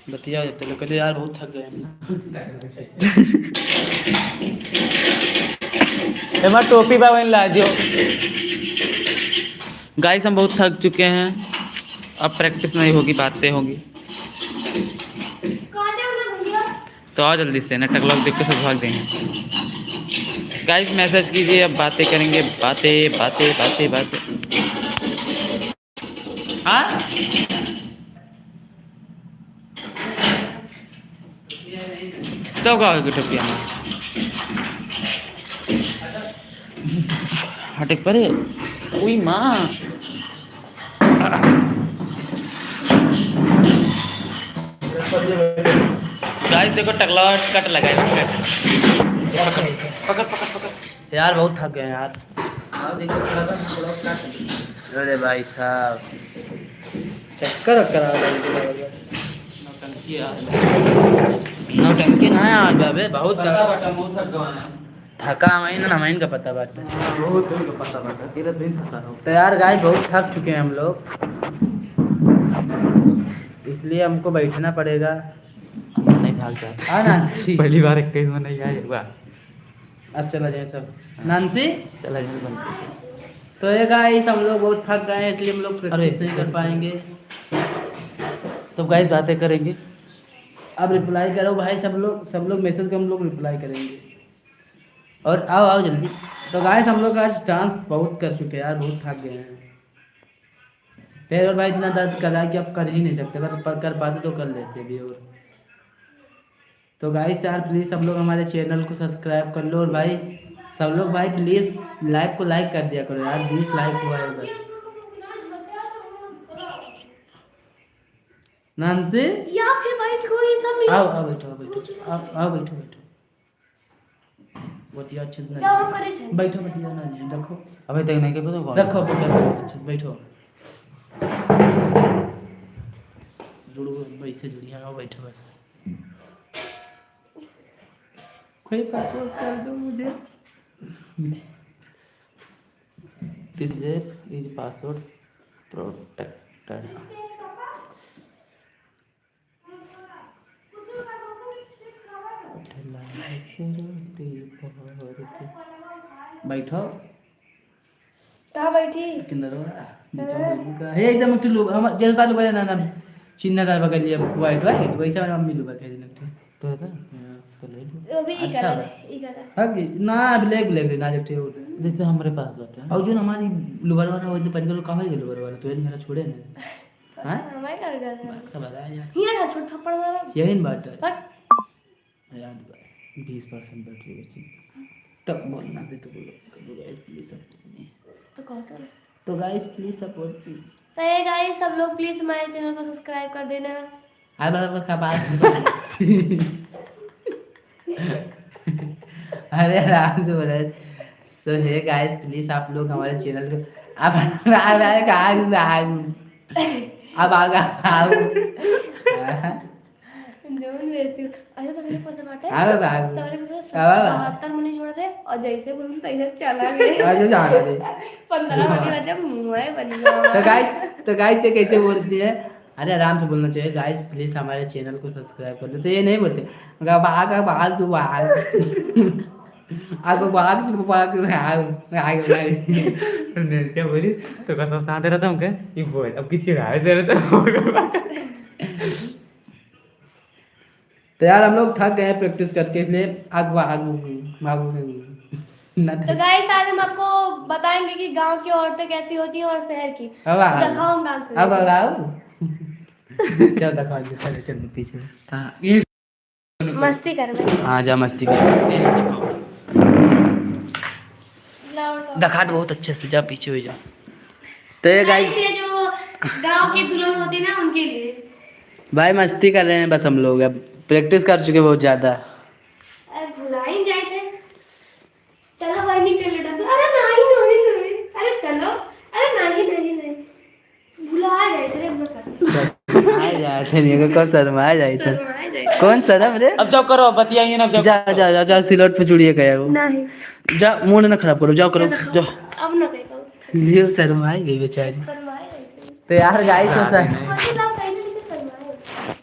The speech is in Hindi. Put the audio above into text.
बतिया जाते लोग कहते यार बहुत थक गए हम। एमा टोपी बा वहीं ला दियो। गाइस हम बहुत थक चुके हैं, अब प्रैक्टिस नहीं होगी, बातें होगी। तो आओ जल्दी से, नेटवर्क लॉक देख के सब भाग देंगे। गाइस मैसेज कीजिए, अब बातें करेंगे, बातें बातें बातें बातें। हाँ तो क्या होगी टोपिया में हटक परे। उई माँ गाइस देखो टकला कट लगा है। पकड़ पकड़ पकड़ यार बहुत थक गए यार। अरे भाई साहब चक्कर करा नौटंकी ना यार बाबे बहुत थका महीन का पता बात तो यार गाइस बहुत थक चुके हैं हम लोग, इसलिए हमको बैठना पड़ेगा। नहीं भाग जाता। हाँ नांसी पहली बार 21 में नहीं आया हुआ। अब चला जाए सब। नांसी चला जाए बंद। तो ये गाइस हम लोग बहुत थक गए हैं, इसलिए हम लोग प्रैक्टिस नहीं कर पाएंगे। तो गाइस बातें करेंगे। अब रिप्लाई करो भाई, सब लोग मैसेज को हम लोग रिप्लाई करेंगे। और आओ आओ जल्दी। तो गाइस हम लोग आज डांस बहुत कर चुके हैं यार, बहुत थक गए हैं। फिर और भाई इतना दर्द कर रहा है कि अब कर ही नहीं सकते, अगर कर पाते तो कर लेते भी। और तो गाइस यार प्लीज़ सब लोग हमारे चैनल को सब्सक्राइब कर लो, और भाई सब लोग भाई प्लीज़ लाइव को लाइक कर दिया करो यार, 20 लाइक हुआ है बस। नांसी या फिर भाई कोई सब आओ आओ बैठो आओ बैठो बहुत ही अच्छे से बैठो ना जी रखो अभी तक नहीं के रखो अच्छे बैठो जुड़ो वैसे जुड़िए। आओ बैठो बस, कोई प्रपोज कर दो मुझे। This app is password protected. बैठो कहाँ बैठी किंदर हे एकदम टुल्लू हम जेल तालु बजे ना चिन्ह दाल बगल ये वाइट वैसा वाला मम्मी लोग कह देना तो है तो ले लो अभी अच्छा ई कलर हां ना ब्लैक ना जब जैसे हमारे पास बात है और जो हमारी लुबर वाला वो पंजल कहां है लुबर वाला तो मेरा छोड़े ना हां हमारे कर गया सब आ यार हिया ना छोड़ थप्पड़ मारा यही बात है यार 20% बैटरी बची तब बोलना से तो बोलो गाइस प्लीज सपोर्ट तो गाइस प्लीज सपोर्ट तो ये गाइस सब लोग प्लीज हमारे चैनल को सब्सक्राइब कर देना। हाय बाबा का बात अरे आराम से बोल रहे सो हे गाइस प्लीज आप लोग हमारे चैनल को अब आगा जोन बेइज्जती अच्छा तो मेरे पता बाटे हां बाबा तो मेरे पता 77 मिनट छोड़ दे और जैसे बोलूं तैसे चला गया आज जाना दे 15 मिनट बाद जब मुंह बन गया तो गाइस ये कैसे बोलती है अरे आराम से बोलना चाहिए गाइस प्लीज हमारे चैनल को सब्सक्राइब कर दो तो ये नहीं बोलते भाग तू भाग क्या बोली तो कसम साथ दे रहा था हमके ये बोल अब किस चिढ़ाए दे रहा था तो यार हम लोग थक गए प्रैक्टिस करके इसलिए तो गाइस आज हम आपको बताएंगे कि गांव की औरतें कैसी होती हैं और शहर की। तो दिखाओ हम डांस अब लगाओ चल दिखाओ चल पीछे हां ये मस्ती कर रहे हां जा मस्ती कर दखाट बहुत अच्छे से जा पीछे हो जा। तो ये गाइस ये जो गांव की दुल्हन होती है ना उनके लिए भाई मस्ती कर रहे हैं बस हम लोग, अब प्रैक्टिस कर चुके बहुत ज्यादा। अरे भुलाई जाए थे चलो भाई निकल लेटा अरे नहीं अरे चलो अरे नहीं भुला जाए थे आ जाए नहीं कौन शर्मा जाए कौन शर्म रे। अब जाओ करो बतियाइए ना जा सिलौट पे चुड़िए गया वो नहीं जा मूड ना खराब करो जाओ करो जाओ अब ना कहीं ये शर्मा गई बेचारी। तो यार गाइस